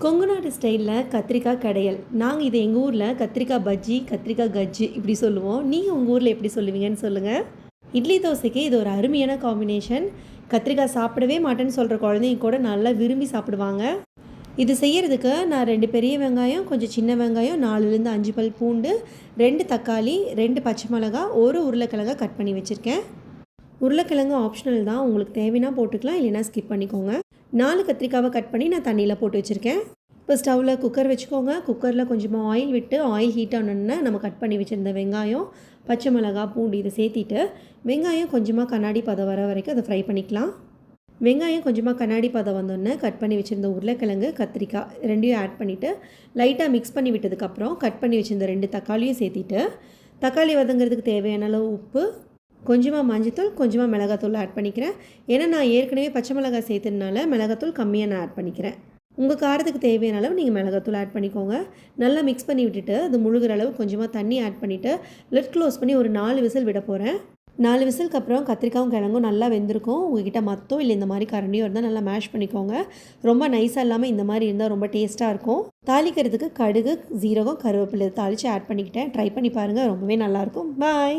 கொங்கு நாட்டு ஸ்டைலில் கத்திரிக்காய் கடையல். நாங்கள் இதை எங்கள் ஊரில் கத்திரிக்காய் பஜ்ஜி, கத்திரிக்காய் கஜ்ஜி இப்படி சொல்லுவோம். நீங்கள் உங்கள் ஊரில் எப்படி சொல்லுவீங்கன்னு சொல்லுங்கள். இட்லி தோசைக்கு இது ஒரு அருமையான காம்பினேஷன். கத்திரிக்காய் சாப்பிடவே மாட்டேன்னு சொல்கிற குழந்தைங்க கூட நல்லா விரும்பி சாப்பிடுவாங்க. இது செய்கிறதுக்கு நான் 2 பெரிய வெங்காயம், கொஞ்சம் சின்ன வெங்காயம், 4லேருந்து 5 பல் பூண்டு, 2 தக்காளி, 2 பச்சை மிளகா, 1 உருளைக்கிழங்கை கட் பண்ணி வச்சுருக்கேன். உருளைக்கிழங்கு ஆப்ஷனல் தான், உங்களுக்கு தேவைன்னா போட்டுக்கலாம், இல்லைன்னா ஸ்கிப் பண்ணிக்கோங்க. 4 கத்திரிக்காவை கட் பண்ணி நான் தண்ணியில் போட்டு வச்சுருக்கேன். இப்போ ஸ்டவ்வில் குக்கர் வச்சுக்கோங்க. குக்கரில் கொஞ்சமாக ஆயில் விட்டு ஆயில் ஹீட் ஆனோடனே நம்ம கட் பண்ணி வச்சுருந்த வெங்காயம், பச்சை மிளகா, பூண்டு இதை சேர்த்திட்டு வெங்காயம் கொஞ்சமாக கண்ணாடி பதம் வர வரைக்கும் அதை ஃப்ரை பண்ணிக்கலாம். வெங்காயம் கொஞ்சமாக கண்ணாடி பதம் வந்தோடனே கட் பண்ணி வச்சுருந்த உருளைக்கிழங்கு, கத்திரிக்காய் ரெண்டையும் ஆட் பண்ணிவிட்டு லைட்டாக மிக்ஸ் பண்ணி விட்டதுக்கப்புறம் கட் பண்ணி வச்சுருந்த 2 தக்காளியும் சேர்த்திட்டு தக்காளி வதங்கிறதுக்கு தேவையான அளவு உப்பு, கொஞ்சமாக மஞ்சத்தூள், கொஞ்சமாக மிளகாத்தூள் ஆட் பண்ணிக்கிறேன். ஏன்னா நான் ஏற்கனவே பச்சை மிளகாய் சேர்த்ததுனால மிளகாத்தூள் கம்மியாக நான் ஆட் பண்ணிக்கிறேன். உங்கள் காரத்துக்கு தேவையான அளவு நீங்கள் மிளகாத்தூள் ஆட் பண்ணிக்கோங்க. நல்லா மிக்ஸ் பண்ணி விட்டுட்டு அது முழுகிற அளவு கொஞ்சமாக தண்ணி ஆட் பண்ணிவிட்டு லிட் க்ளோஸ் பண்ணி ஒரு 4 விசில் விட போகிறேன். 4 விசிலுக்கு அப்புறம் கத்திரிக்காயும் கிழங்கும் நல்லா வெந்திருக்கும். உங்கள்கிட்ட மத்தோ இல்லை இந்த மாதிரி கரண்டியோ இருந்தால் நல்லா மேஷ் பண்ணிக்கோங்க. ரொம்ப நைஸாக இல்லாமல் இந்த மாதிரி இருந்தால் ரொம்ப டேஸ்ட்டாக இருக்கும். தாளிக்கிறதுக்கு கடுகு, சீரகம், கருவேப்பிலை தாளித்து ஆட் பண்ணிக்கிட்டேன். ட்ரை பண்ணி பாருங்கள், ரொம்பவே நல்லாயிருக்கும். பாய்.